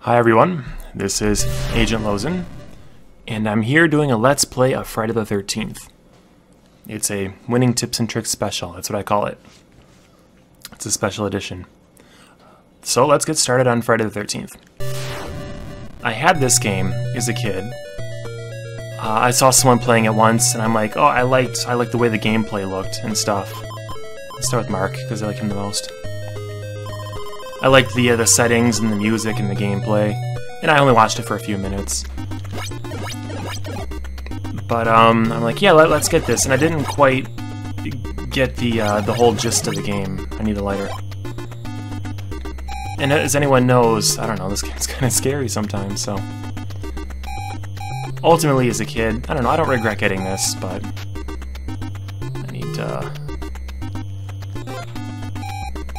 Hi everyone, this is AgentLozen, and I'm here doing a Let's Play of Friday the 13th. It's a winning tips and tricks special, that's what I call it. It's a special edition. So let's get started on Friday the 13th. I had this game as a kid. I saw someone playing it once, and I'm like, oh, I liked the way the gameplay looked and stuff. Let's start with Mark, because I like him the most. I liked the settings and the music and the gameplay, and I only watched it for a few minutes. But I'm like, yeah, let's get this, and I didn't quite get the whole gist of the game. I need a lighter. And as anyone knows, I don't know, this game's kind of scary sometimes, so... Ultimately, as a kid, I don't know, I don't regret getting this, but... I need to...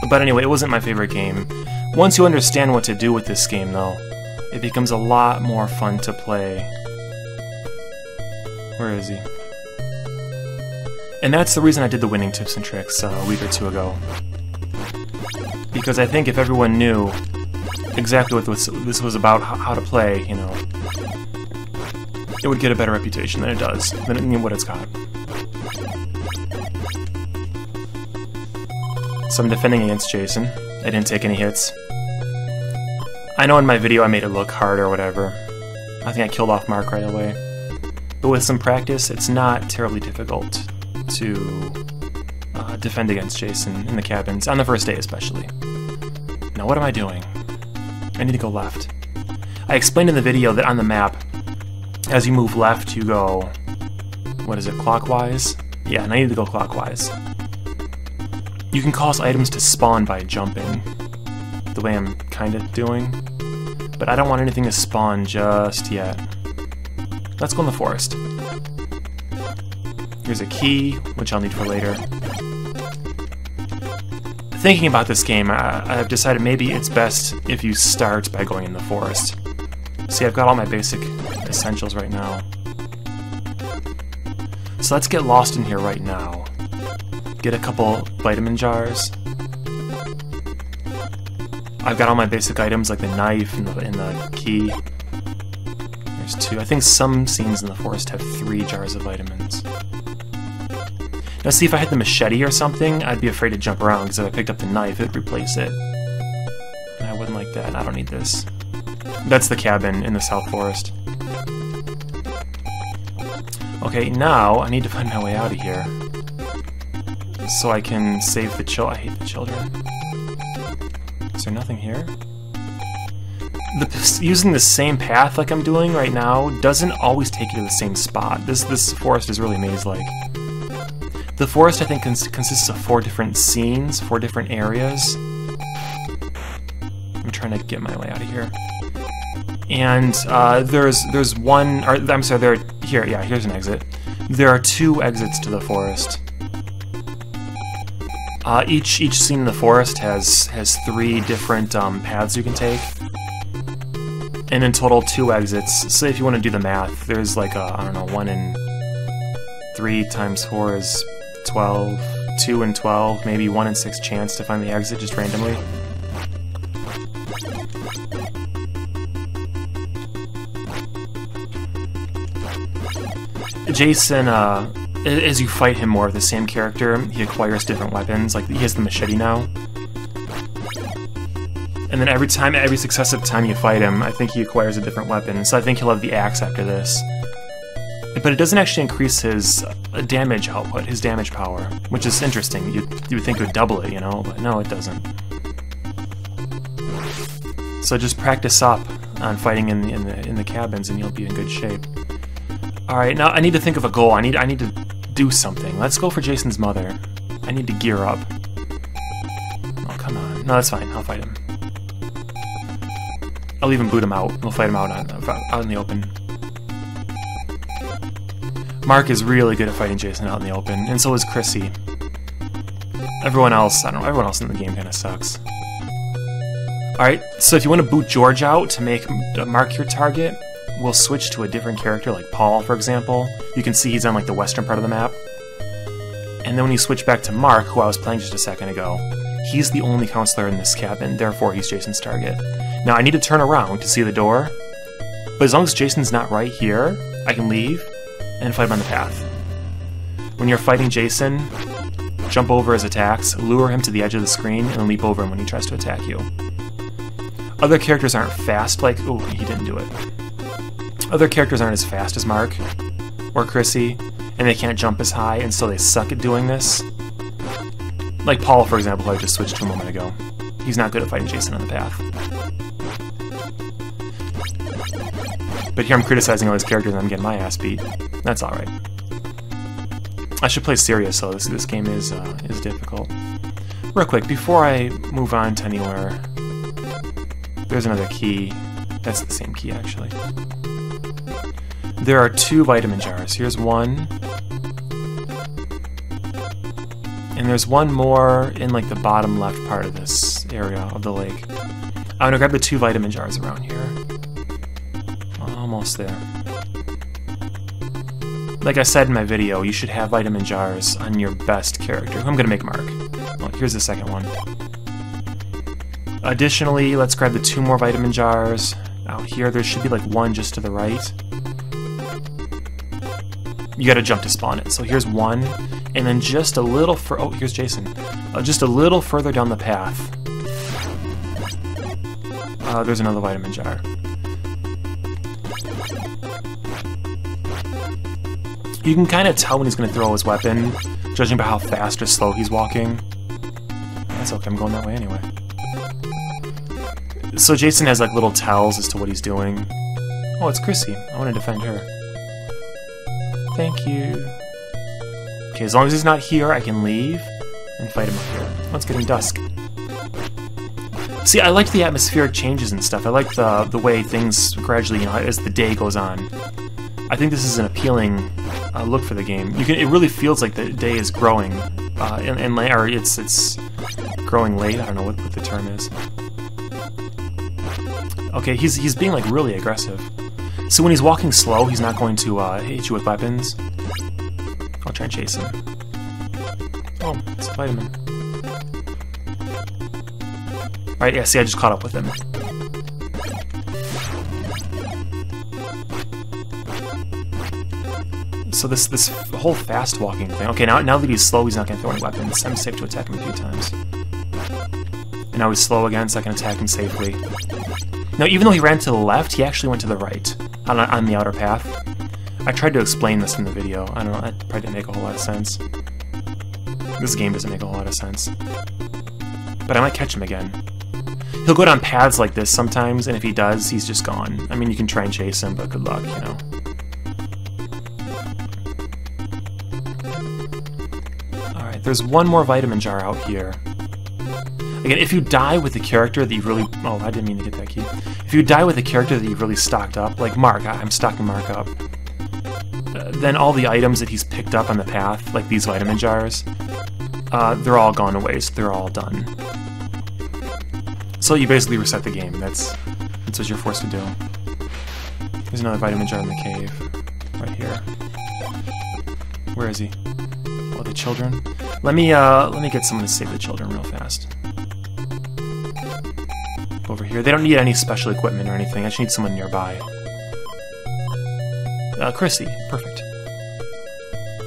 But anyway, it wasn't my favorite game. Once you understand what to do with this game, though, it becomes a lot more fun to play. Where is he? And that's the reason I did the winning tips and tricks a week or two ago. Because I think if everyone knew exactly what this was about, how to play, you know, it would get a better reputation than it does, than what it's got. So I'm defending against Jason. I didn't take any hits. I know in my video I made it look hard or whatever. I think I killed off Mark right away. But with some practice, it's not terribly difficult to defend against Jason in the cabins, on the first day especially. Now what am I doing? I need to go left. I explained in the video that on the map, as you move left, you go... what is it, clockwise? Yeah, and I need to go clockwise. You can cause items to spawn by jumping, the way I'm kind of doing, but I don't want anything to spawn just yet. Let's go in the forest. Here's a key, which I'll need for later. Thinking about this game, I've decided maybe it's best if you start by going in the forest. See, I've got all my basic essentials right now. So let's get lost in here right now. Get a couple vitamin jars. I've got all my basic items like the knife and the key. There's 2. I think some scenes in the forest have 3 jars of vitamins. Now see, if I had the machete or something, I'd be afraid to jump around, because if I picked up the knife, it'd replace it. And I wouldn't like that. I don't need this. That's the cabin in the South Forest. Okay, now I need to find my way out of here. So I can save the children. I hate the children. Is there nothing here? Using the same path like I'm doing right now doesn't always take you to the same spot. This forest is really maze-like. The forest, I think, consists of 4 different scenes, 4 different areas. I'm trying to get my way out of here. And there's one... Or, I'm sorry, here's an exit. There are 2 exits to the forest. Each scene in the forest has 3 different paths you can take, and in total 2 exits. So if you want to do the math, there's like a, I don't know, 1 in 3 times 4 is 12, 2 in 12, maybe 1 in 6 chance to find the exit just randomly. Jason, as you fight him more of the same character, he acquires different weapons. Like, he has the machete now. And then every successive time you fight him, I think he acquires a different weapon. So I think he'll have the axe after this. But it doesn't actually increase his damage output, his damage power, which is interesting. You would think it would double it, you know, but no, it doesn't. So just practice up on fighting in the cabins, and you'll be in good shape. All right, now I need to think of a goal. I need to do something. Let's go for Jason's mother. I need to gear up. Oh, come on. No, that's fine. I'll fight him. I'll even boot him out. We'll fight him out in the open. Mark is really good at fighting Jason out in the open, and so is Chrissy. Everyone else, I don't know, everyone else in the game kind of sucks. Alright, so if you want to boot George out to make Mark your target, we'll switch to a different character, like Paul, for example. You can see he's on like the western part of the map. And then when you switch back to Mark, who I was playing just a second ago, he's the only counselor in this cabin, therefore he's Jason's target. Now I need to turn around to see the door, but as long as Jason's not right here, I can leave and fight him on the path. When you're fighting Jason, jump over his attacks, lure him to the edge of the screen, and leap over him when he tries to attack you. Other characters aren't fast like... oh, he didn't do it. Other characters aren't as fast as Mark or Chrissy, and they can't jump as high, and so they suck at doing this. Like Paul, for example, who I just switched to a moment ago. He's not good at fighting Jason on the path. But here I'm criticizing all these characters and I'm getting my ass beat. That's alright. I should play serious, so this game is difficult. Real quick, before I move on to anywhere, there's another key. That's the same key, actually. There are 2 vitamin jars. Here's one. And there's one more in like the bottom left part of this area of the lake. I'm gonna grab the 2 vitamin jars around here. Almost there. Like I said in my video, you should have vitamin jars on your best character, who I'm gonna make Mark. Well, here's the second one. Additionally, let's grab the 2 more vitamin jars. Out here, there should be like one just to the right. You gotta jump to spawn it. So here's one, and then just a little oh, here's Jason. Just a little further down the path. There's another vitamin jar. You can kind of tell when he's going to throw his weapon, judging by how fast or slow he's walking. That's okay, I'm going that way anyway. So Jason has like little tells as to what he's doing. Oh, it's Chrissy. I want to defend her. Thank you. Okay, as long as he's not here, I can leave and fight him up here. Oh, it's getting dusk. See, I like the atmospheric changes and stuff. I like the way things gradually, you know, as the day goes on. I think this is an appealing look for the game. It really feels like the day is growing, or it's growing late. I don't know what the term is. Okay, he's being like really aggressive. So when he's walking slow, he's not going to hit you with weapons. I'll try and chase him. Oh, it's a vitamin. Alright, yeah, see, I just caught up with him. So this whole fast walking thing. Okay, now that he's slow, he's not going to throw any weapons. I'm safe to attack him a few times. And now he's slow again, so I can attack him safely. Now, even though he ran to the left, he actually went to the right on the outer path. I tried to explain this in the video. I don't know, that probably didn't make a whole lot of sense. This game doesn't make a whole lot of sense. But I might catch him again. He'll go down paths like this sometimes, and if he does, he's just gone. I mean, you can try and chase him, but good luck, you know. Alright, there's one more vitamin jar out here. Again, if you die with the character that you really... oh, I didn't mean to get that key. If you die with a character that you've really stocked up, like Mark, I'm stocking Mark up, then all the items that he's picked up on the path, like these vitamin jars, they're all gone to waste. They're all done. So you basically reset the game. That's what you're forced to do. There's another vitamin jar in the cave. Right here. Where is he? Oh, the children? Let me get someone to save the children real fast. Over here. They don't need any special equipment or anything. I just need someone nearby. Chrissy. Perfect.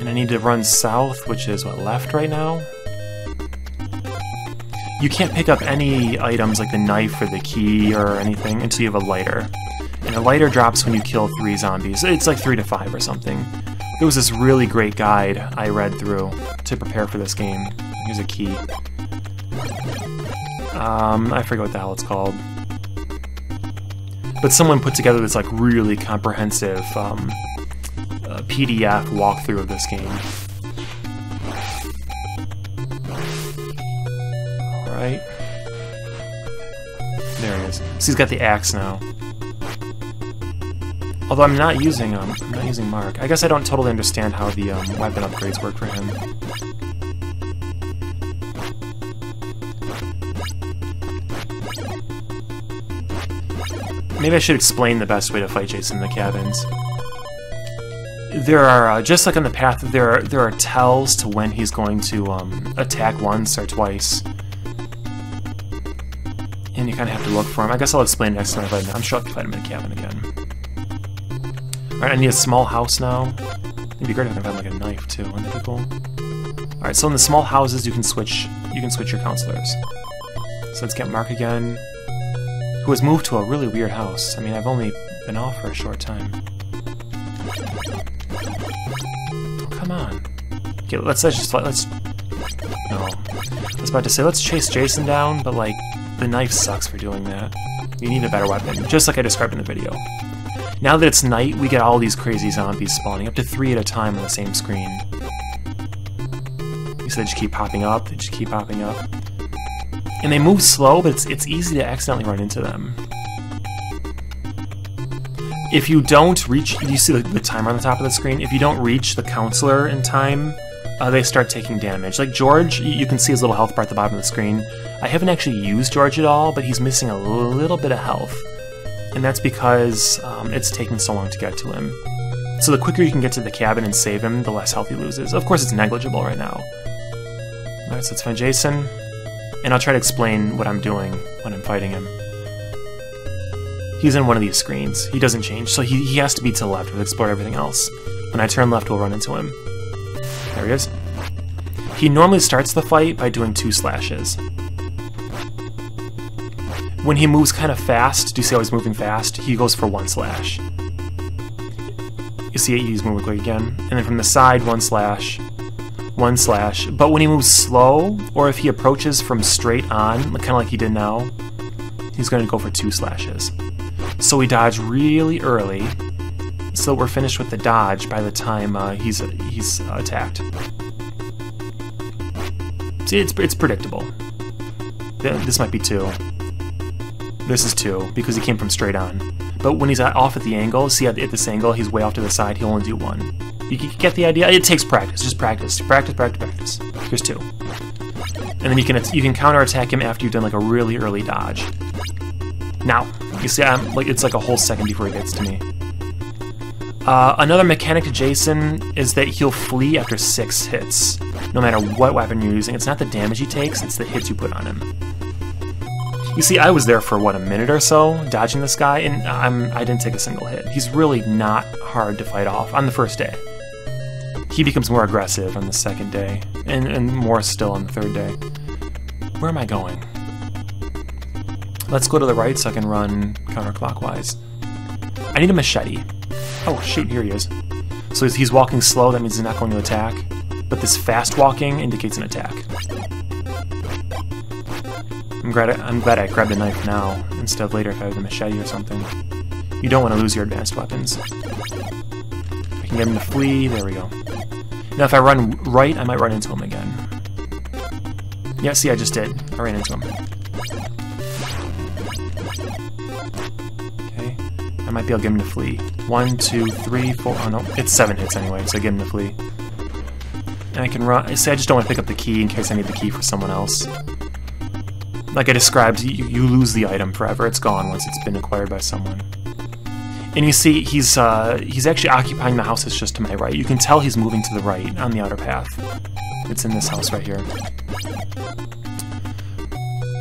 And I need to run south, which is, what, left right now? You can't pick up any items like the knife or the key or anything until you have a lighter. And a lighter drops when you kill 3 zombies. It's like 3 to 5 or something. There was this really great guide I read through to prepare for this game. Here's a key. I forget what the hell it's called. But someone put together this like really comprehensive PDF walkthrough of this game. Alright. There it is. So he's got the axe now. Although I'm not using Mark. I guess I don't totally understand how the weapon upgrades work for him. Maybe I should explain the best way to fight Jason in the cabins. There are, just like on the path, there are tells to when he's going to attack once or twice. And you kind of have to look for him. I guess I'll explain it next time I fight him. I'm sure I'll fight him in the cabin again. Alright, I need a small house now. It'd be great if I could find like a knife too. Wouldn't that be cool? Alright, so in the small houses you can switch your counselors. So let's get Mark again, who has moved to a really weird house. I mean, I've only been off for a short time. Oh, come on. Okay, let's no. I was about to say, let's chase Jason down, but like, the knife sucks for doing that. You need a better weapon, just like I described in the video. Now that it's night, we get all these crazy zombies spawning, up to 3 at a time on the same screen. So they just keep popping up, they just keep popping up. And they move slow, but it's easy to accidentally run into them. If you don't reach, you see the timer on the top of the screen, if you don't reach the counselor in time, they start taking damage. Like George, you can see his little health bar at the bottom of the screen. I haven't actually used George at all, but he's missing a little bit of health. And that's because it's taking so long to get to him. So the quicker you can get to the cabin and save him, the less health he loses. Of course, it's negligible right now. Alright, so let's find Jason. And I'll try to explain what I'm doing when I'm fighting him. He's in one of these screens. He doesn't change, so he has to be to the left. We'll explore everything else. When I turn left, we'll run into him. There he is. He normally starts the fight by doing 2 slashes. When he moves kind of fast, do you see how he's moving fast? He goes for 1 slash. You see he's moving quick again. And then from the side, 1 slash. 1 slash. But when he moves slow, or if he approaches from straight on, kind of like he did now, he's going to go for 2 slashes. So we dodge really early, so we're finished with the dodge by the time he's attacked. See, it's predictable. This might be 2. This is 2, because he came from straight on. But when he's off at the angle, see at this angle, he's way off to the side, he'll only do 1. You get the idea? It takes practice, just practice. Practice, practice, practice. Here's 2. And then you can counterattack him after you've done like a really early dodge. Now, you see, it's like a whole second before he gets to me. Another mechanic to Jason is that he'll flee after 6 hits, no matter what weapon you're using. It's not the damage he takes, it's the hits you put on him. You see, I was there for, what, a minute or so, dodging this guy, and I didn't take a single hit. He's really not hard to fight off on the first day. He becomes more aggressive on the second day, and more still on the third day. Where am I going? Let's go to the right so I can run counterclockwise. I need a machete. Oh, shit, here he is. So he's walking slow, that means he's not going to attack. But this fast walking indicates an attack. I'm glad I grabbed a knife now, instead of later if I had a machete or something. You don't want to lose your advanced weapons. I can get him to flee, there we go. Now if I run right, I might run into him again. Yeah, see, I just did. I ran into him. Okay, I might be able to get him to flee. 1, 2, 3, 4, oh no, it's 7 hits anyway, so I get him to flee. And I can run, see, I just don't want to pick up the key in case I need the key for someone else. Like I described, you lose the item forever. It's gone once it's been acquired by someone. And you see, he's actually occupying the house that's just to my right. You can tell he's moving to the right on the outer path. It's in this house right here.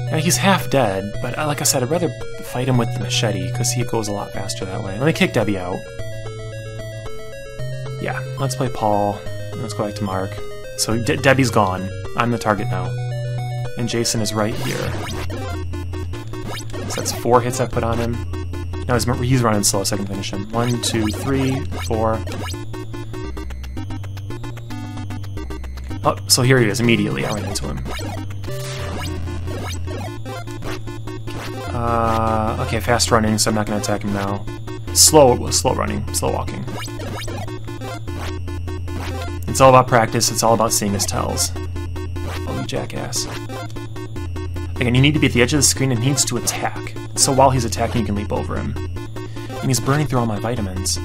Yeah, he's half dead, but like I said, I'd rather fight him with the machete because he goes a lot faster that way. Let me kick Debbie out. Yeah, let's play Paul. Let's go back to Mark. So Debbie's gone. I'm the target now. And Jason is right here. So that's 4 hits I put on him. Now he's running slow, so I can finish him. 1, 2, 3, 4. Oh, so here he is, immediately. I ran into him. Okay, fast running, so I'm not going to attack him now. Slow running, slow walking. It's all about practice, it's all about seeing his tells. Oh, you jackass. Again, you need to be at the edge of the screen and he needs to attack. So while he's attacking, you can leap over him. And he's burning through all my vitamins.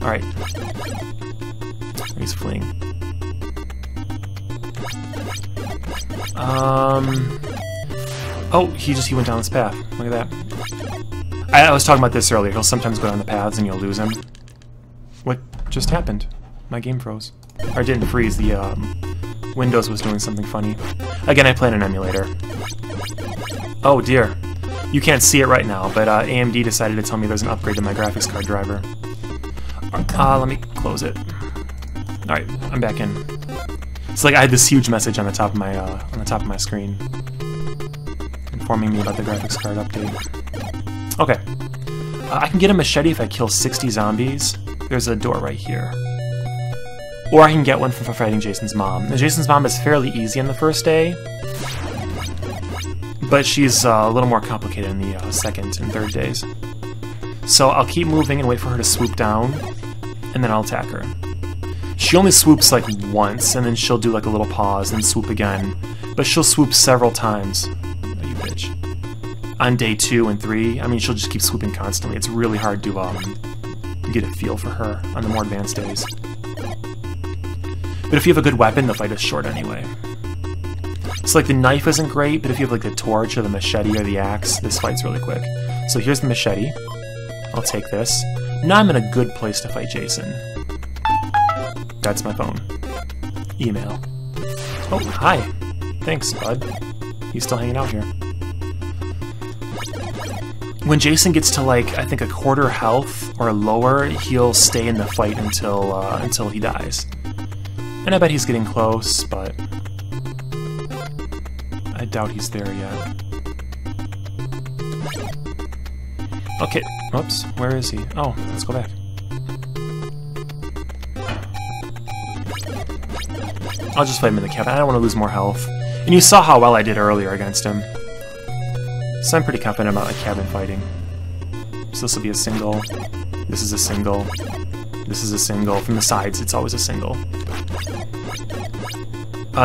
Alright. He's fleeing. Oh, he went down this path. Look at that. I was talking about this earlier. He'll sometimes go down the paths and you'll lose him. What just happened? My game froze. Or it didn't freeze. The Windows was doing something funny. Again, I play on an emulator. Oh dear. You can't see it right now, but AMD decided to tell me there's an upgrade to my graphics card driver. Let me close it. All right, I'm back in. It's like I had this huge message on the top of my screen, informing me about the graphics card update. Okay, I can get a machete if I kill 60 zombies. There's a door right here. Or I can get one for fighting Jason's mom. Now, Jason's mom is fairly easy on the first day, but she's a little more complicated in the second and third days. So I'll keep moving and wait for her to swoop down, and then I'll attack her. She only swoops like once, and then she'll do like a little pause, and swoop again. But she'll swoop several times. Oh, you bitch. On day 2 and 3, I mean, she'll just keep swooping constantly. It's really hard to get a feel for her on the more advanced days. But if you have a good weapon, the fight is short anyway. So like the knife isn't great, but if you have like the torch or the machete or the axe, this fight's really quick. So here's the machete. I'll take this. Now I'm in a good place to fight Jason. That's my phone. Email. Oh, hi. Thanks, bud. He's still hanging out here. When Jason gets to like, I think a quarter health or lower, he'll stay in the fight until he dies. And I bet he's getting close, but I doubt he's there yet. Okay, oops, where is he? Oh, let's go back. I'll just fight him in the cabin. I don't want to lose more health. And you saw how well I did earlier against him. So I'm pretty confident about like cabin fighting. So this will be a single. This is a single. This is a single. From the sides, it's always a single.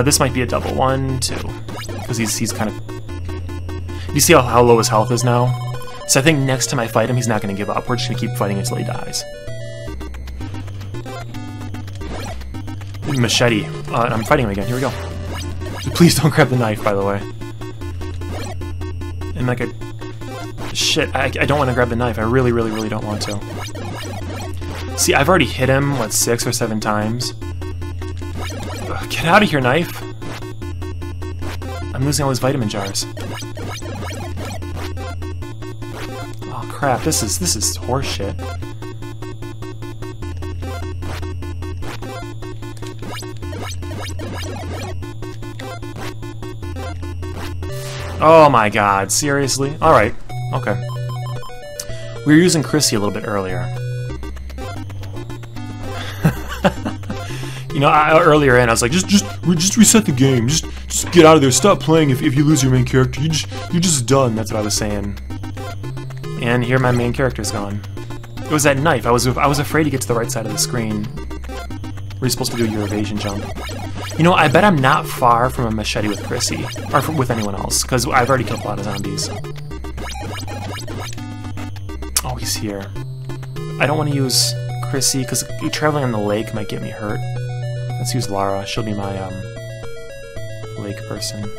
This might be a double. 1, 2. Because he's kind of... You see how low his health is now? So I think next time I fight him, he's not going to give up. We're just going to keep fighting until he dies. Machete. I'm fighting him again. Here we go. Please don't grab the knife, by the way. And like a... Shit, I don't want to grab the knife. I really, really, really don't want to. See, I've already hit him, what, 6 or 7 times? Ugh, get out of here, knife! I'm losing all these vitamin jars. Oh crap, this is horseshit. Oh my god, seriously? Alright, okay. We were using Chrissy a little bit earlier. You know, earlier in, I was like, just reset the game. Just get out of there. Stop playing if you lose your main character. You're just done. That's what I was saying. And here my main character's gone. It was that knife. I was afraid to get to the right side of the screen. Where you're supposed to do your evasion jump. You know, I bet I'm not far from a machete with Chrissy, or with anyone else, because I've already killed a lot of zombies. Oh, he's here. I don't want to use Chrissy, because traveling on the lake might get me hurt. Let's use Lara. She'll be my lake person.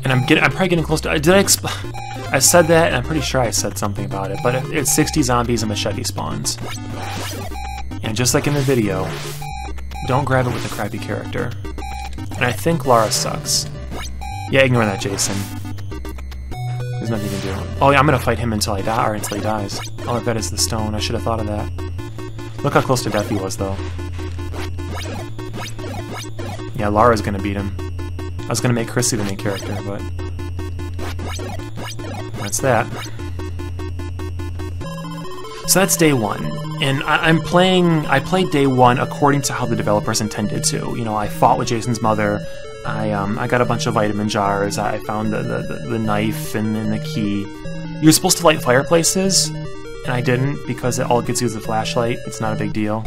And I'm probably getting close to. I said that, and I'm pretty sure I said something about it. But it's 60 zombies and machete spawns. And just like in the video, don't grab it with a crappy character. And I think Lara sucks. Yeah, ignore that, Jason. There's nothing you can do. Oh yeah, I'm gonna fight him until I die, or until he dies. All I bet is the stone. I should have thought of that. Look how close to death he was, though. Yeah, Lara's gonna beat him. I was gonna make Chrissy the main character, but that's that. So that's day 1, and I played day 1 according to how the developers intended to. You know, I fought with Jason's mother. I got a bunch of vitamin jars. I found the knife and then the key. You're supposed to light fireplaces, and I didn't because all it gets you is a flashlight. It's not a big deal.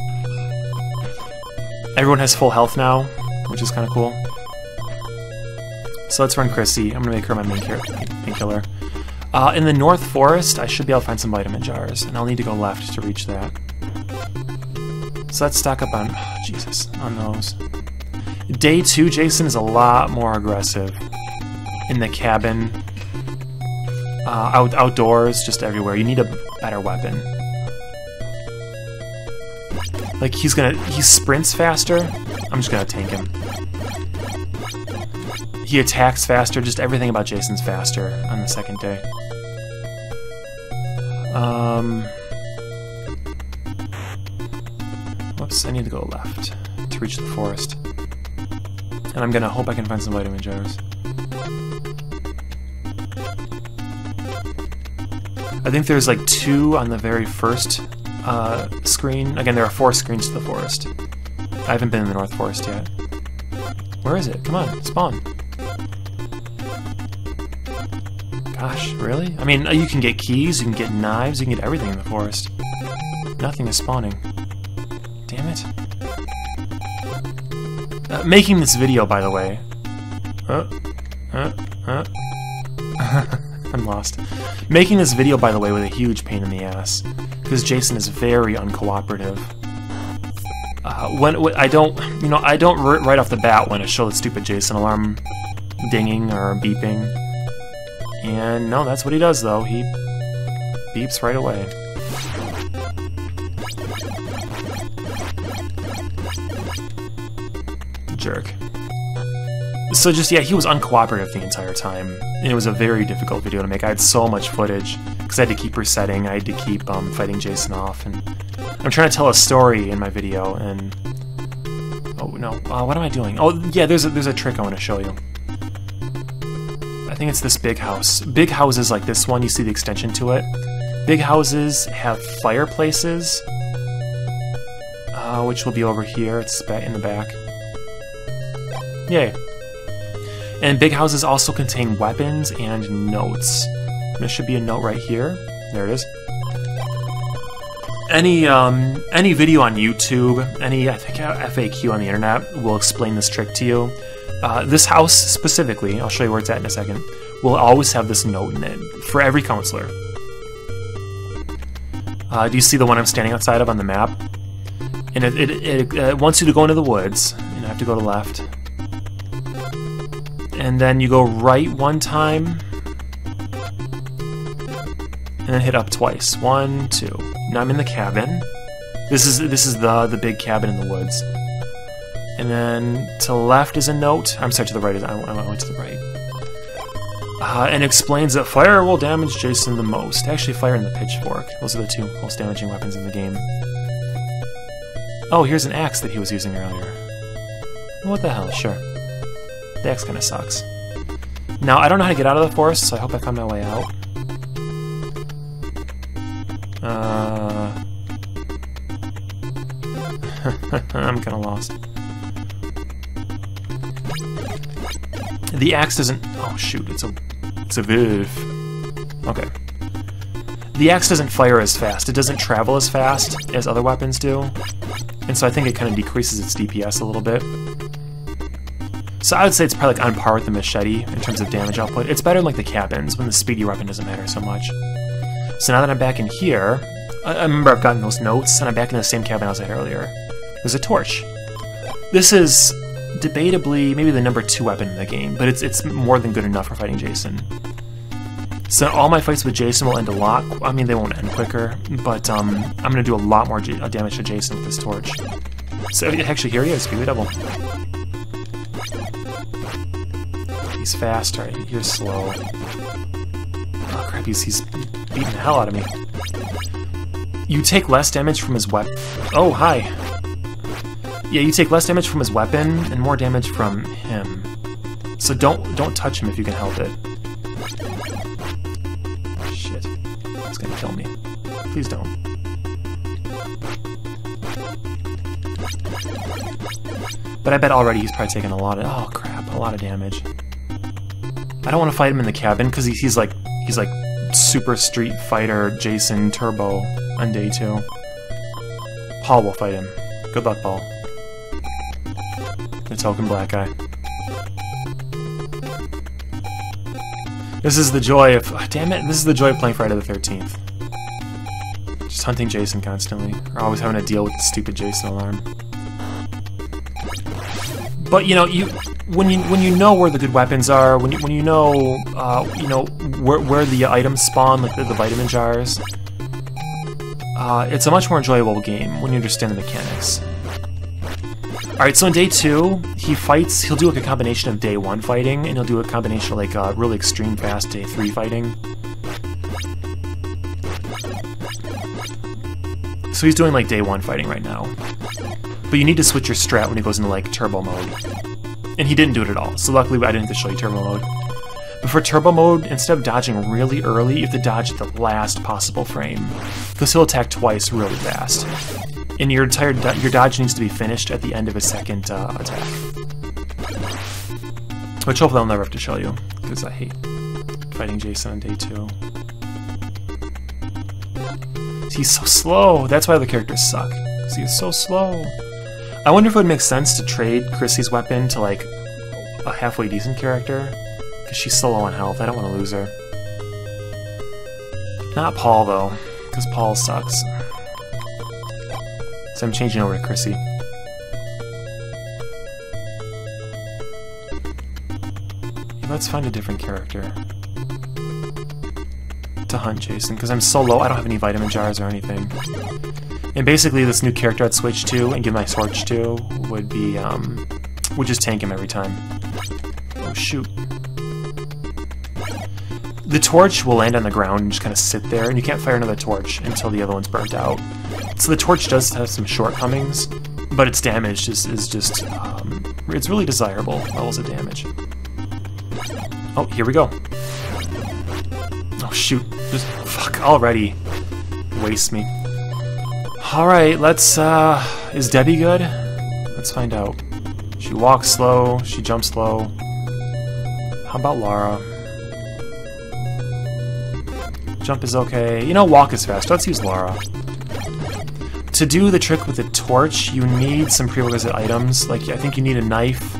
Everyone has full health now, which is kind of cool. So let's run Chrissy. I'm gonna make her my main killer. In the North Forest, I should be able to find some vitamin jars, and I'll need to go left to reach that. So let's stock up on, oh, Jesus, on those. Day 2, Jason is a lot more aggressive. In the cabin, outdoors, just everywhere. You need a better weapon. Like, he sprints faster. I'm just gonna tank him. He attacks faster, just everything about Jason's faster on the second day. Whoops, I need to go left to reach the forest. And I'm gonna hope I can find some vitamin jars. I think there's like 2 on the very first screen. Again, there are 4 screens to the forest. I haven't been in the North Forest yet. Where is it? Come on, spawn. Gosh, really? I mean, you can get keys, you can get knives, you can get everything in the forest. Nothing is spawning. Damn it. Making this video, by the way. I'm lost. Making this video, by the way, was a huge pain in the ass, because Jason is very uncooperative. When I don't right off the bat want to show the stupid Jason alarm dinging or beeping. And no, that's what he does though. He beeps right away. Jerk. So just, yeah, he was uncooperative the entire time, and it was a very difficult video to make. I had so much footage, because I had to keep resetting, I had to keep fighting Jason off, and I'm trying to tell a story in my video, and... Oh, no, what am I doing? Oh, yeah, there's a trick I want to show you. I think it's this big house. Big houses like this one, you see the extension to it. Big houses have fireplaces, which will be over here, it's in the back. Yay. And big houses also contain weapons and notes. There should be a note right here. There it is. Any video on YouTube, I think FAQ on the internet will explain this trick to you. This house specifically, I'll show you where it's at in a second, will always have this note in it for every counselor. Do you see the one I'm standing outside of on the map? And it wants you to go into the woods, and I have to go to the left. And then you go right one time, and then hit up twice. 1, 2. Now I'm in the cabin. This is the big cabin in the woods. And then to the left is a note. I'm sorry, to the right is I went to the right. And it explains that fire will damage Jason the most. Actually, fire and the pitchfork. Those are the 2 most damaging weapons in the game. Oh, here's an axe that he was using earlier. What the hell? Sure. The axe kind of sucks. Now, I don't know how to get out of the forest, so I hope I find my way out. I'm kind of lost. The axe doesn't... Oh, shoot, it's a Viv. Okay. The axe doesn't fire as fast. It doesn't travel as fast as other weapons do. And so I think it kind of decreases its DPS a little bit. So I would say it's probably like on par with the machete in terms of damage output. It's better than like the cabins, when the speedy weapon doesn't matter so much. So now that I'm back in here, I remember I've gotten those notes, and I'm back in the same cabin I was at earlier. There's a torch. This is debatably maybe the number 2 weapon in the game, but it's more than good enough for fighting Jason. So all my fights with Jason will end a lot. I mean, they won't end quicker, but I'm going to do a lot more damage to Jason with this torch. So actually, here he is. Give me a double. He's fast, right? You're slow. Oh crap, he's beating the hell out of me. You take less damage from his weapon. Oh, hi. Yeah, you take less damage from his weapon and more damage from him. So don't touch him if you can help it. Shit. It's gonna kill me. Please don't. But I bet already he's probably taken a lot of... Oh crap, a lot of damage. I don't want to fight him in the cabin because he's like Super Street Fighter Jason Turbo on day 2. Paul will fight him. Good luck, Paul. The token black guy. This is the joy of... Oh, damn it, this is the joy of playing Friday the 13th. Just hunting Jason constantly. Or always having to deal with the stupid Jason alarm. But, you know, when you know where the good weapons are, when you know where the items spawn, like the vitamin jars, it's a much more enjoyable game when you understand the mechanics. Alright, so in day 2, he'll do like a combination of day 1 fighting, and he'll do a combination of like really extreme fast day 3 fighting. So he's doing like day 1 fighting right now. But you need to switch your strat when he goes into like turbo mode. And he didn't do it at all, so luckily I didn't have to show you turbo mode. But for turbo mode, instead of dodging really early, you have to dodge at the last possible frame. Because he'll attack twice really fast. And your dodge needs to be finished at the end of his second attack. Which hopefully I'll never have to show you, because I hate fighting Jason on day 2. He's so slow! That's why the characters suck, because he is so slow. I wonder if it would make sense to trade Chrissy's weapon to like a halfway decent character, because she's so low on health, I don't want to lose her. Not Paul though, because Paul sucks. So I'm changing over to Chrissy. Let's find a different character to hunt Jason, because I'm so low I don't have any vitamin jars or anything. And basically this new character I'd switch to and give my torch to would be, would just tank him every time. Oh shoot. The torch will land on the ground and just kind of sit there, and you can't fire another torch until the other one's burnt out. So the torch does have some shortcomings, but its damage is just, it's really desirable levels of damage. Oh, here we go. Oh shoot, just, fuck, already. Waste me. Alright, let's, is Debbie good? Let's find out. She walks slow, she jumps slow. How about Lara? Jump is okay. You know, walk is fast. Let's use Lara. To do the trick with the torch, you need some prerequisite items. Like, I think you need a knife.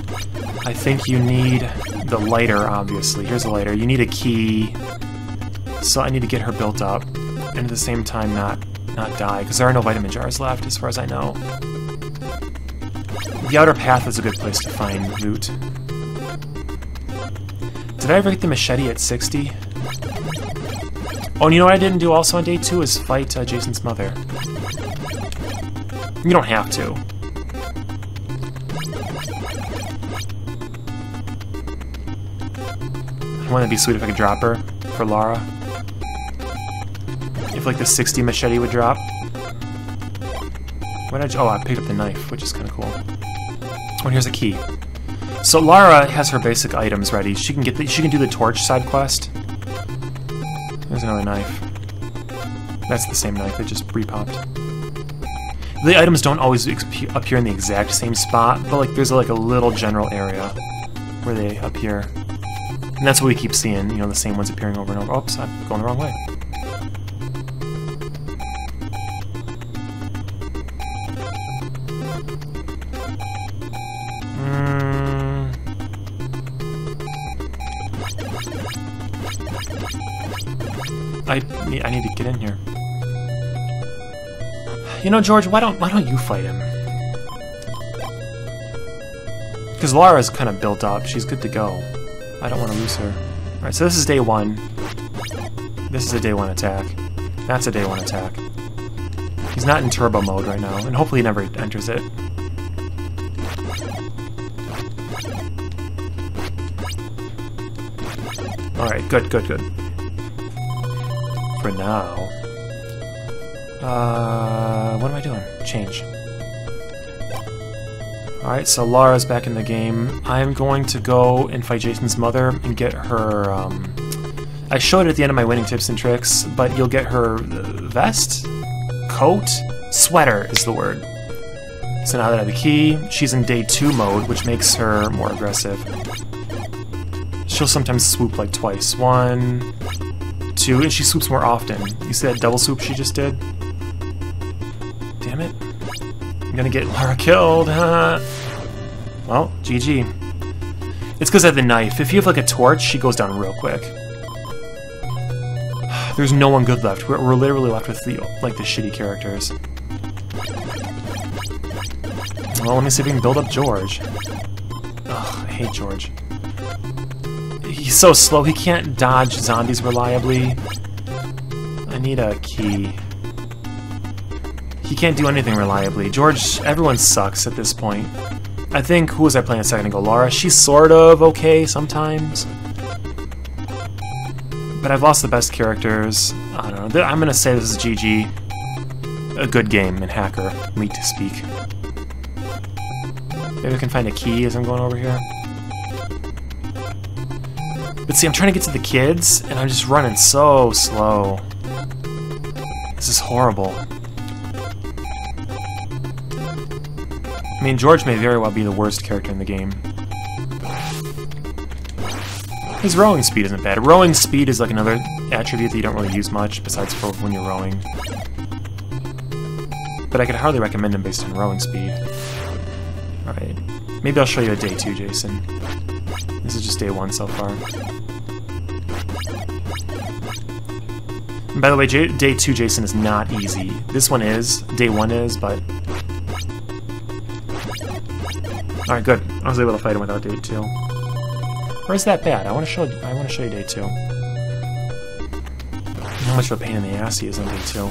I think you need the lighter, obviously. Here's a lighter. You need a key. So I need to get her built up. And at the same time not die, because there are no vitamin jars left, as far as I know. The outer path is a good place to find loot. Did I ever get the machete at 60? Oh, and you know what I didn't do also on day 2 is fight Jason's mother. You don't have to. Wouldn't it be sweet if I could drop her for Lara? If like the 60 machete would drop. What did I picked up the knife, which is kind of cool. Oh, and here's a key. So Lara has her basic items ready. She can do the torch side quest. There's another knife. That's the same knife, it just repopped. The items don't always appear in the exact same spot, but like there's like a little general area where they appear. And that's what we keep seeing, you know, the same ones appearing over and over. Oops, I'm going the wrong way. I need to get in here. You know, George, why don't you fight him? Because Lara's kind of built up. She's good to go. I don't want to lose her. Alright, so this is day 1. This is a day 1 attack. That's a day 1 attack. He's not in turbo mode right now, and hopefully he never enters it. Alright, good. For now. What am I doing? Change. Alright, so Lara's back in the game. I'm going to go and fight Jason's mother and get her, I showed it at the end of my winning tips and tricks, but you'll get her vest? Coat? Sweater is the word. So now that I have the key, she's in day 2 mode, which makes her more aggressive. She'll sometimes swoop like twice. 1, 2, and she swoops more often. You see that double swoop she just did? Damn it. I'm gonna get Lara killed. Well, GG. It's because I have the knife. If you have like a torch, she goes down real quick. There's no one good left. We're literally left with the shitty characters. Well, let me see if we can build up George. Ugh, I hate George. He's so slow, he can't dodge zombies reliably. I need a key. He can't do anything reliably. George, everyone sucks at this point. I think, who was I playing a second ago? Laura? She's sort of okay sometimes. But I've lost the best characters. I don't know. I'm gonna say this is GG. A good game in Hacker, meat to speak. Maybe I can find a key as I'm going over here. But see, I'm trying to get to the kids, and I'm just running so slow. This is horrible. I mean, George may very well be the worst character in the game. His rowing speed isn't bad. Rowing speed is like another attribute that you don't really use much, besides for when you're rowing. But I could hardly recommend him based on rowing speed. Alright. Maybe I'll show you a day 2, Jason. This is just day 1 so far. And by the way, day 2, Jason, is not easy. This one is. Day 1 is, but... Alright, good. I was able to fight him without day 2. Or is that bad? I want to show you day 2. How much of a pain in the ass he is on day 2.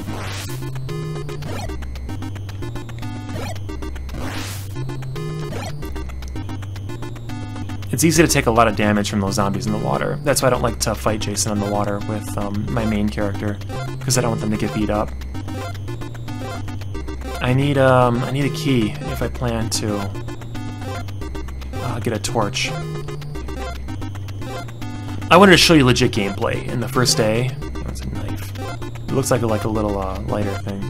It's easy to take a lot of damage from those zombies in the water. That's why I don't like to fight Jason on the water with my main character, because I don't want them to get beat up. I need a key if I plan to get a torch. I wanted to show you legit gameplay in the first day. That's a knife. It looks like a little lighter thing.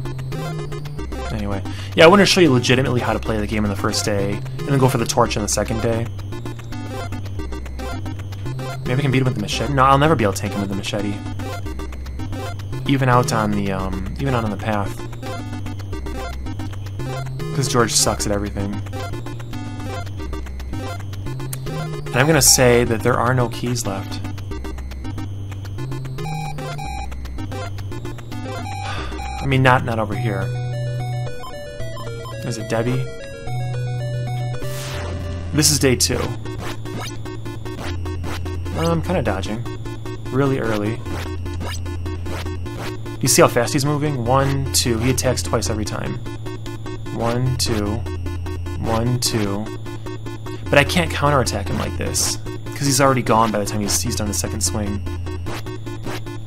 Anyway, yeah, I wanted to show you legitimately how to play the game in the first day, and then go for the torch on the second day. Maybe I can beat him with the machete. No, I'll never be able to tank him with the machete. Even out on the path, because George sucks at everything. And I'm gonna say that there are no keys left. I mean, not over here. Is it Debbie? This is day 2. I'm kind of dodging. Really early. You see how fast he's moving? 1, 2. He attacks twice every time. 1, 2. 1, 2. But I can't counterattack him like this, because he's already gone by the time he's done his second swing.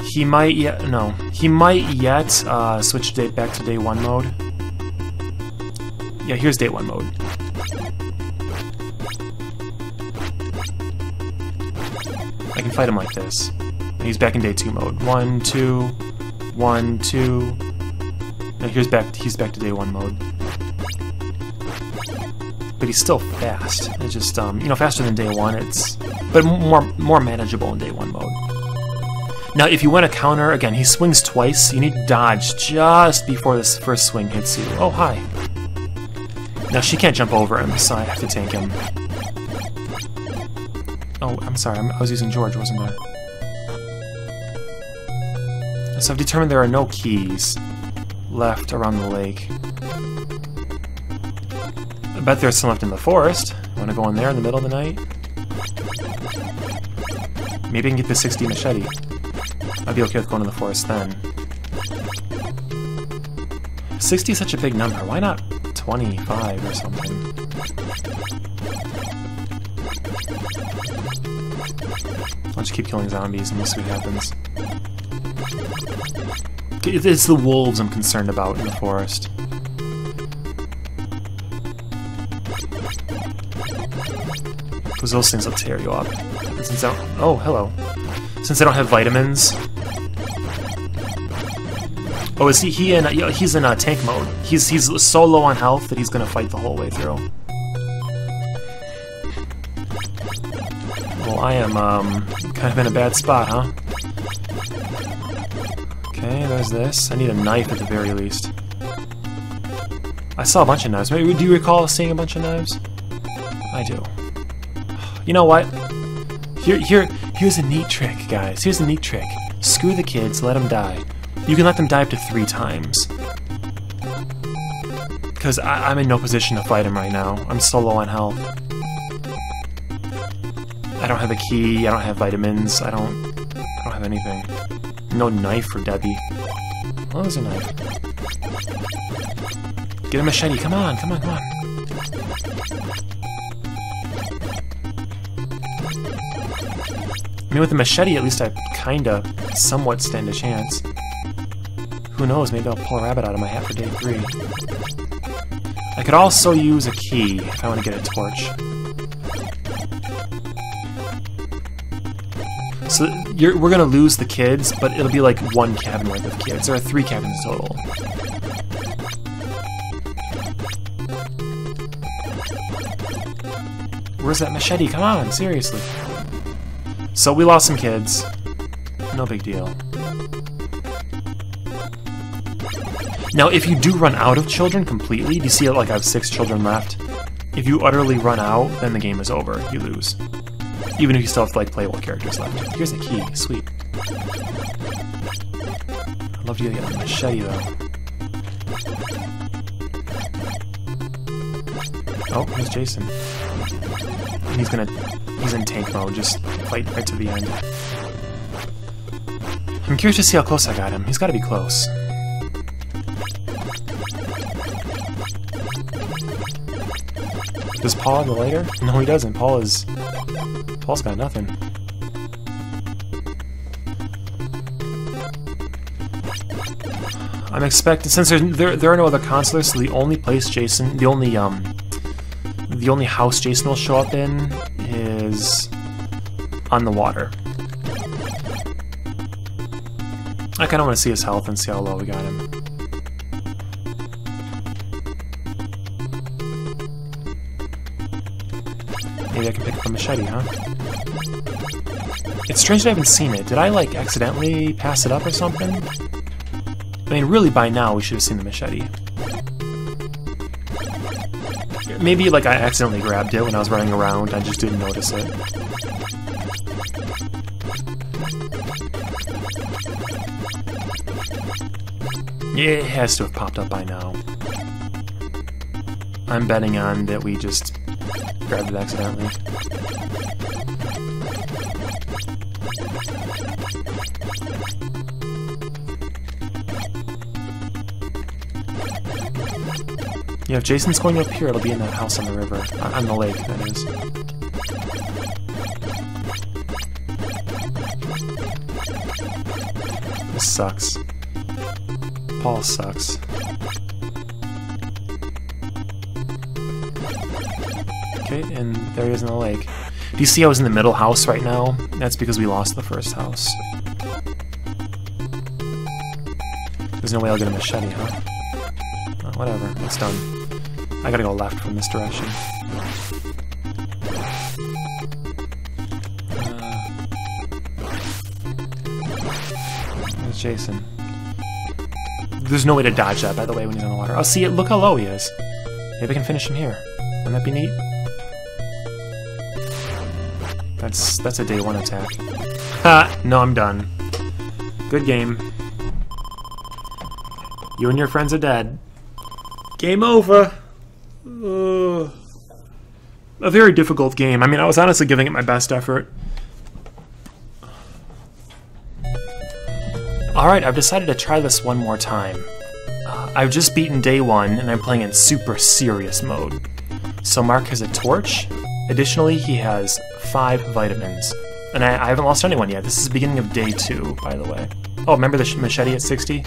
He might yet... No. He might yet switch back to day 1 mode. Yeah, here's day 1 mode. I can fight him like this. And he's back in day 2 mode. 1, 2, 1, 2. Now he's back to day 1 mode. But he's still fast. It's just you know, faster than day 1. But more manageable in day 1 mode. Now, if you want to counter, again, he swings twice. You need to dodge just before this first swing hits you. Oh, hi. Now she can't jump over him, so I have to tank him. Oh, I'm sorry, I was using George, wasn't I? So I've determined there are no keys left around the lake. I bet there's some left in the forest. Want to go in there in the middle of the night? Maybe I can get the 60 machete. I'd be okay with going to the forest then. 60 is such a big number. Why not 25 or something? I'll just keep killing zombies and we'll see what happens. It's the wolves I'm concerned about in the forest. Because those things will tear you up. And since I don't... Oh, hello. Since I don't have vitamins... Oh, is he's in tank mode. He's so low on health that he's gonna fight the whole way through. Well, I am kind of in a bad spot, huh? Okay, there's this. I need a knife at the very least. I saw a bunch of knives. Maybe, do you recall seeing a bunch of knives? I do. You know what? Here's a neat trick, guys. Here's a neat trick. Screw the kids, let them die. You can let them die up to 3 times. Because I'm in no position to fight him right now. I'm so low on health. I don't have a key, I don't have vitamins, I don't have anything. No knife for Debbie. Oh, there's a knife. Get a machete, come on, come on, come on. I mean, with the machete, at least I kinda somewhat stand a chance. Who knows, maybe I'll pull a rabbit out of my hat for day 3. I could also use a key if I want to get a torch. So we're gonna lose the kids, but it'll be like 1 cabin worth of kids. There are 3 cabins total. Where's that machete? Come on, seriously. So we lost some kids. No big deal. Now, if you do run out of children completely, do you see it like I have 6 children left? If you utterly run out, then the game is over. You lose. Even if you still have like playable characters left. Here's a key. Sweet. I'd love to get a machete though. Oh, here's Jason. He's in tank mode, just fight right to the end. I'm curious to see how close I got him. He's gotta be close. Does Paul have the lighter? No, he doesn't. Paul's got nothing. I'm expecting, since there are no other consolers, so the only place Jason, the only house Jason will show up in is on the water. I kind of want to see his health and see how low we got him. Maybe I can pick up a machete, huh? It's strange that I haven't seen it. Did I, like, accidentally pass it up or something? I mean, really, by now, we should have seen the machete. Maybe, like, I accidentally grabbed it when I was running around. I just didn't notice it. Yeah, it has to have popped up by now. I'm betting on that we just grabbed it accidentally. Yeah, if Jason's going up here, it'll be in that house on the river. On the lake, that is. This sucks. Paul sucks. Okay, and there he is in the lake. Do you see I was in the middle house right now? That's because we lost the first house. There's no way I'll get a machete, huh? Oh, whatever, it's done. I gotta go left from this direction. There's Jason. There's no way to dodge that, by the way, when he's in the water. Oh, see it. Look how low he is. Maybe I can finish him here. Wouldn't that be neat? That's a day 1 attack. Ha! No, I'm done. Good game. You and your friends are dead. Game over. A very difficult game. I mean, I was honestly giving it my best effort. Alright, I've decided to try this one more time. I've just beaten day 1, and I'm playing in super serious mode. So Mark has a torch. Additionally, he has 5 vitamins. And I haven't lost anyone yet. This is the beginning of day 2, by the way. Oh, remember the machete at 60?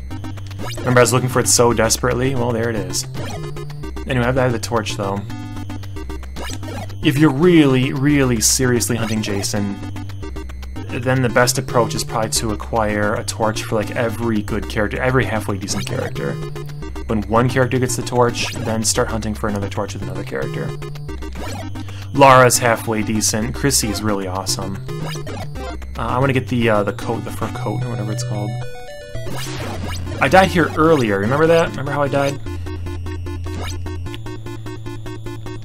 Remember I was looking for it so desperately? Well, there it is. Anyway, I have the torch, though. If you're really, really seriously hunting Jason, then the best approach is probably to acquire a torch for like every good character, every halfway decent character. When one character gets the torch, then start hunting for another torch with another character. Lara's halfway decent. Chrissy's really awesome. I want to get the coat, the fur coat, or whatever it's called. I died here earlier. Remember that? Remember how I died?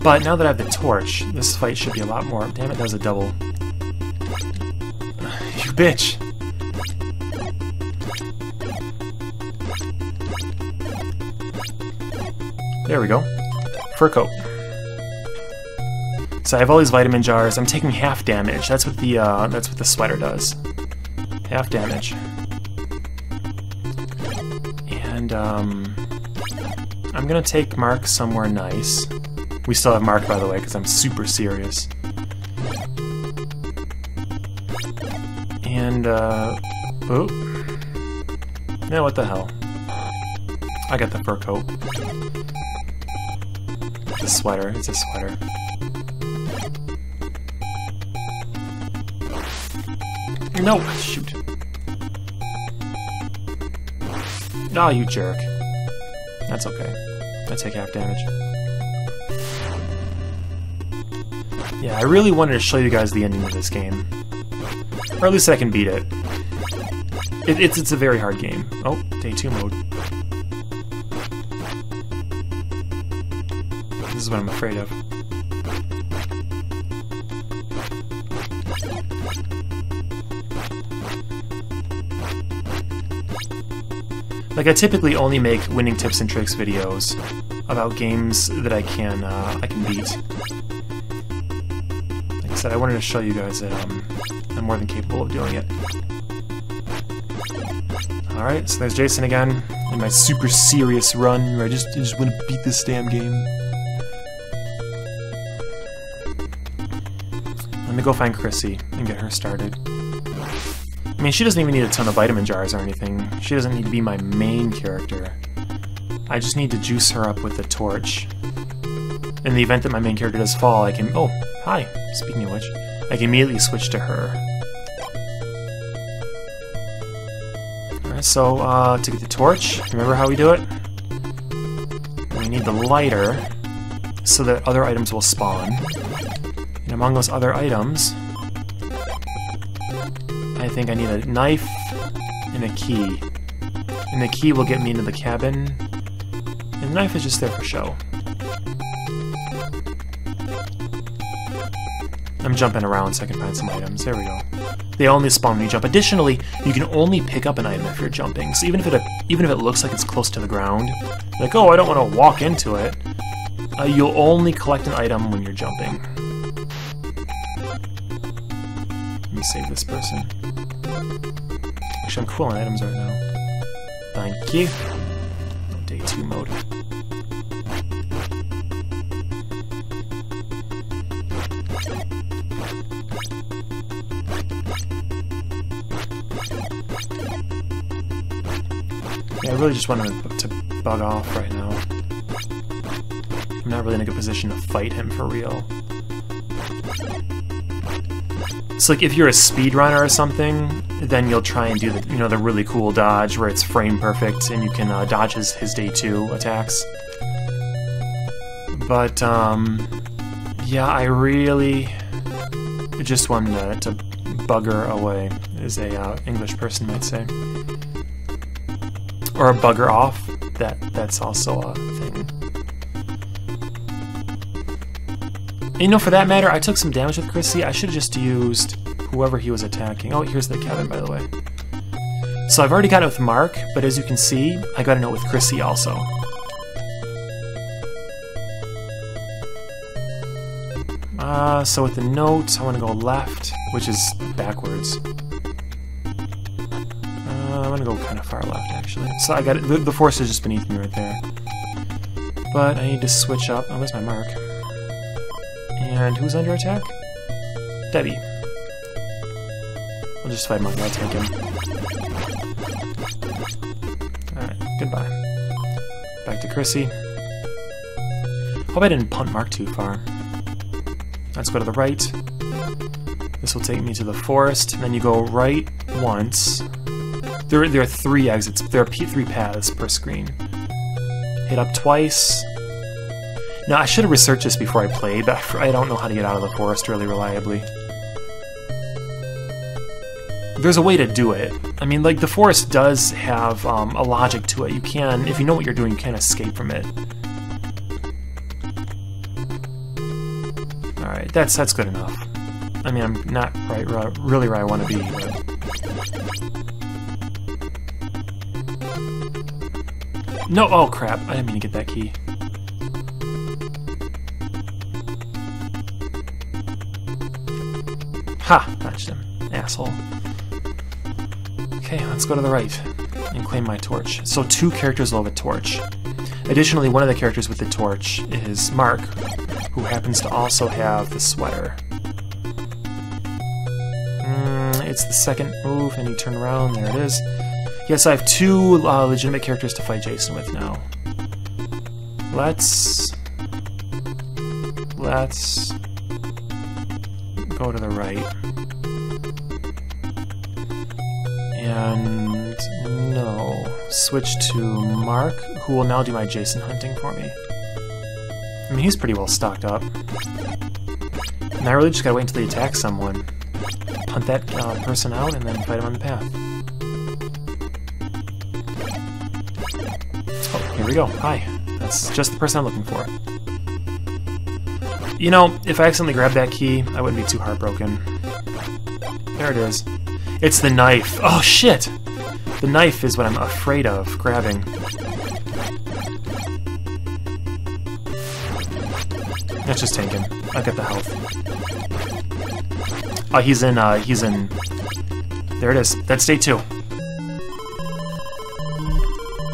But now that I have the torch, this fight should be a lot more. Damn it, that was a double. You bitch! There we go. Fur coat. So I have all these vitamin jars. I'm taking half damage. That's what the sweater does. Half damage. And I'm gonna take Mark somewhere nice. We still have Mark, by the way, because I'm super serious. And, oh. Yeah, what the hell. I got the fur coat. It's a sweater, it's a sweater. No! Shoot. Oh, you jerk. That's okay. I take half damage. Yeah, I really wanted to show you guys the ending of this game. Or at least I can beat it. It's a very hard game. Oh, day 2 mode. This is what I'm afraid of. Like, I typically only make winning tips and tricks videos about games that I can beat. Like I said, I wanted to show you guys that I'm more than capable of doing it. Alright, so there's Jason again, in my super serious run where I just want to beat this damn game. Let me go find Chrissy and get her started. I mean, she doesn't even need a ton of vitamin jars or anything. She doesn't need to be my main character. I just need to juice her up with the torch. In the event that my main character does fall, I can... Oh, hi. Speaking of which, I can immediately switch to her. Alright, so, to get the torch, remember how we do it? We need the lighter so that other items will spawn. And among those other items, I think I need a knife and a key. And the key will get me into the cabin. And the knife is just there for show. I'm jumping around so I can find some items. There we go. They only spawn when you jump. Additionally, you can only pick up an item if you're jumping. So even if it looks like it's close to the ground, like, oh, I don't want to walk into it, you'll only collect an item when you're jumping. Let me save this person. Actually, I'm cool on items right now. Thank you. Day 2 mode. Yeah, I really just want to bug off right now. I'm not really in a good position to fight him for real. It's like if you're a speedrunner or something, then you'll try and do the the really cool dodge where it's frame perfect and you can dodge his day 2 attacks. But yeah, I really just wanted to bugger away, as a English person might say, or a bugger off. That's also a thing. And, for that matter, I took some damage with Chrissy. I should have just used whoever he was attacking. Oh, here's the cabin, by the way. So I've already got it with Mark, but as you can see, I got a note with Chrissy also. So with the note, I want to go left, which is backwards. I'm going to go kind of far left, actually. So I got it. The force is just beneath me right there. But I need to switch up. Oh, there's my Mark. And who's under attack? Debbie. I'll just fight Mark, I'll take him. Alright, goodbye. Back to Chrissy. Hope I didn't punt Mark too far. Let's go to the right. This will take me to the forest, and then you go right once. There are 3 exits. There are 3 paths per screen. Hit up twice. Now, I should have researched this before I played, but I don't know how to get out of the forest really reliably. There's a way to do it. I mean, like, the forest does have a logic to it. You can, if you know what you're doing, you can escape from it. Alright, that's good enough. I mean, I'm not really where I want to be, but... No! Oh, crap. I didn't mean to get that key. Ha! Notched him. Asshole. Okay, let's go to the right and claim my torch. So 2 characters will have a torch. Additionally, one of the characters with the torch is Mark, who happens to also have the sweater. It's the second move, and you turn around. There it is. Yes, I have two legitimate characters to fight Jason with now. Let's go to the right. And no. Switch to Mark, who will now do my Jason hunting for me. I mean, he's pretty well stocked up. And I really just gotta wait until they attack someone. Hunt that person out and then fight him on the path. Oh, here we go. Hi. That's just the person I'm looking for. You know, if I accidentally grabbed that key, I wouldn't be too heartbroken. There it is. It's the knife. Oh, shit! The knife is what I'm afraid of grabbing. Let's just tank him. I'll get the health. Oh, he's in... There it is. That's day 2.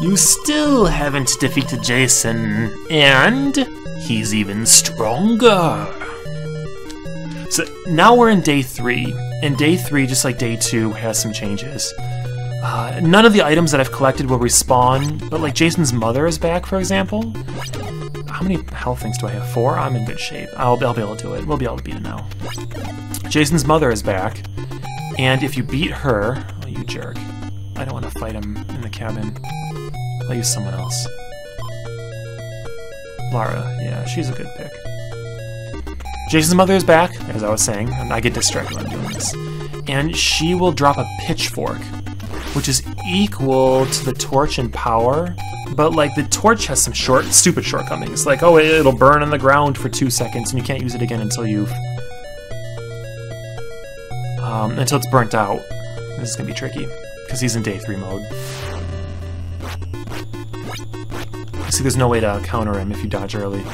You still haven't defeated Jason, and he's even stronger. So now we're in day 3, and day 3, just like day 2, has some changes. None of the items that I've collected will respawn, but like Jason's mother is back, for example. How many health things do I have? 4? I'm in good shape. I'll be able to do it. We'll be able to beat it now. Jason's mother is back, and if you beat her... Oh, you jerk. I don't want to fight him in the cabin. I'll use someone else. Lara, yeah, she's a good pick. Jason's mother is back, as I was saying, and I get distracted when I'm doing this. And she will drop a pitchfork, which is equal to the torch in power, but like the torch has some stupid shortcomings. Like, oh, it'll burn on the ground for 2 seconds, and you can't use it again until you've... until it's burnt out. This is gonna be tricky, because he's in day 3 mode. See, there's no way to counter him if you dodge early.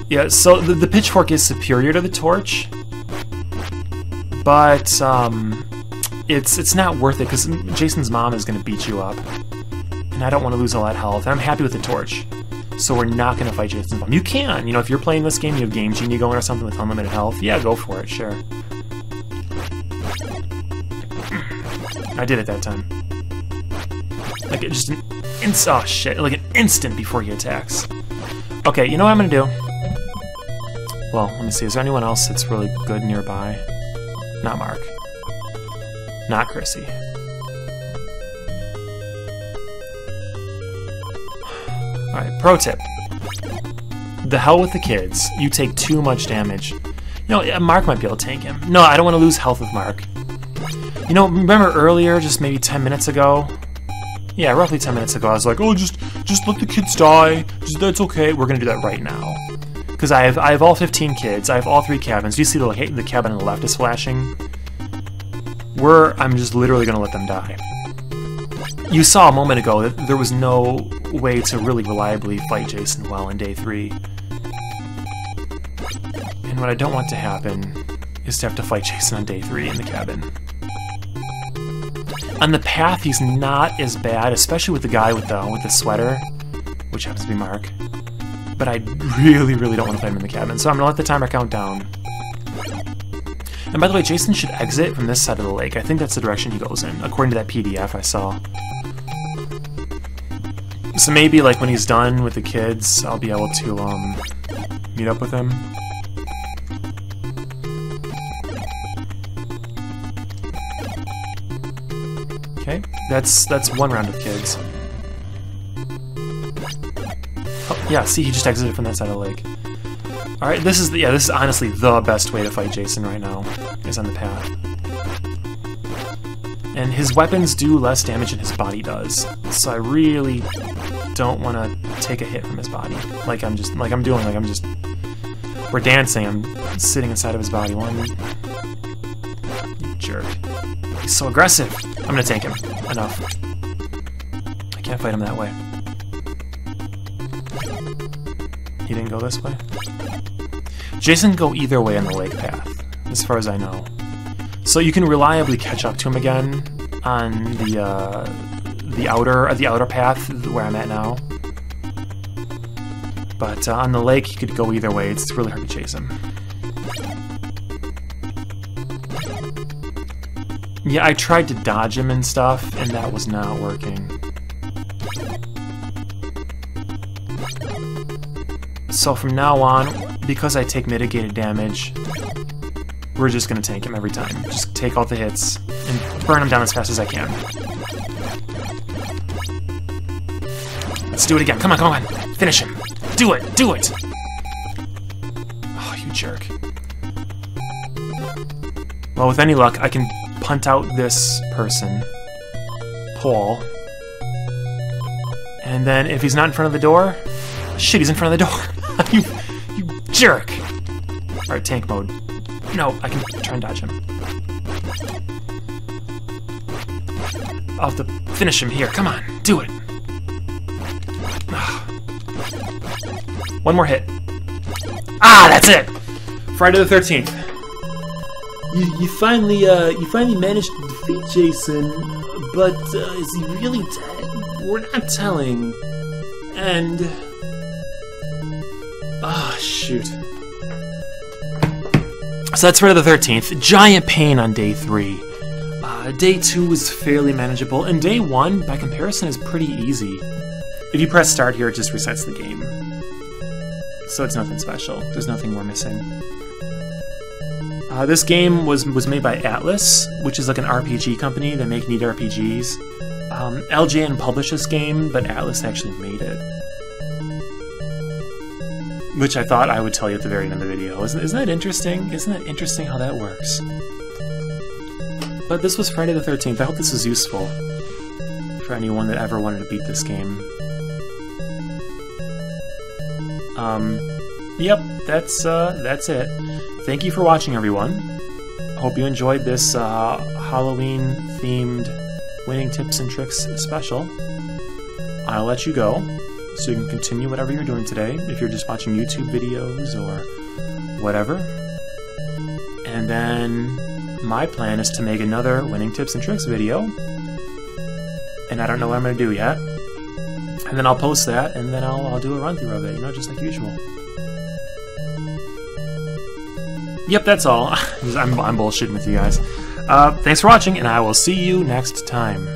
Yeah, so the pitchfork is superior to the torch, but it's not worth it because Jason's mom is going to beat you up, and I don't want to lose all that health. And I'm happy with the torch, so we're not going to fight Jason's mom. You can, you know, if you're playing this game, you have Game Genie going or something with unlimited health. Yeah, go for it, sure. I did it that time. Like, it just oh shit, like an instant before he attacks. Okay, you know what I'm gonna do? Well, let me see, is there anyone else that's really good nearby? Not Mark. Not Chrissy. Alright, pro tip. The hell with the kids. You take too much damage. You know, Mark might be able to tank him. No, I don't want to lose health with Mark. You know, remember earlier, just maybe 10 minutes ago? Yeah, roughly 10 minutes ago, I was like, oh, just let the kids die. That's okay. We're gonna do that right now. Because I have all 15 kids. I have all 3 cabins. Do you see the cabin on the left is flashing? I'm just literally gonna let them die. You saw a moment ago that there was no way to really reliably fight Jason well in day 3. And what I don't want to happen is to have to fight Jason on day 3 in the cabin. On the path, he's not as bad, especially with the guy with the sweater, which happens to be Mark. But I really, really don't want to fight him in the cabin, so I'm going to let the timer count down. And by the way, Jason should exit from this side of the lake. I think that's the direction he goes in, according to that PDF I saw. So maybe, like, when he's done with the kids, I'll be able to, meet up with him. Okay, that's 1 round of kids. Oh, yeah, see, he just exited from that side of the lake. Alright, this is honestly the best way to fight Jason right now, is on the path. And his weapons do less damage than his body does, so I really don't want to take a hit from his body. We're dancing, I'm sitting inside of his body. You jerk. He's so aggressive. I'm gonna tank him. Enough. I can't fight him that way. He didn't go this way? Jason can go either way on the lake path, as far as I know. So you can reliably catch up to him again on the outer path where I'm at now. But on the lake, he could go either way. It's really hard to chase him. Yeah, I tried to dodge him and stuff, and that was not working. So from now on, because I take mitigated damage, we're just gonna tank him every time. Just take all the hits and burn him down as fast as I can. Let's do it again. Come on, come on. Finish him. Do it. Do it. Oh, you jerk. Well, with any luck, I can punt out this person, Paul. And then if he's not in front of the door... Shit, he's in front of the door. you jerk. Alright, tank mode. No, I can try and dodge him. I'll have to finish him here. Come on, do it. One more hit. Ah, that's it! Friday the 13th. You finally managed to defeat Jason, but is he really dead? We're not telling. And... ah, shoot. So that's Friday the 13th. Giant pain on day 3. Day 2 was fairly manageable, and day 1, by comparison, is pretty easy. If you press start here, it just resets the game. So it's nothing special. There's nothing we're missing. This game was made by Atlas, which is like an RPG company. They make neat RPGs. LJN published this game, but Atlas actually made it. Which I thought I would tell you at the very end of the video. Isn't that interesting? Isn't that interesting how that works? But this was Friday the 13th. I hope this is useful for anyone that ever wanted to beat this game. Yep, that's it. Thank you for watching, everyone. Hope you enjoyed this Halloween-themed winning tips and tricks special. I'll let you go, so you can continue whatever you're doing today, if you're just watching YouTube videos or whatever. And then my plan is to make another winning tips and tricks video, and I don't know what I'm going to do yet. And then I'll post that, and then I'll do a run-through of it, you know, just like usual. Yep, that's all. I'm bullshitting with you guys. Thanks for watching, and I will see you next time.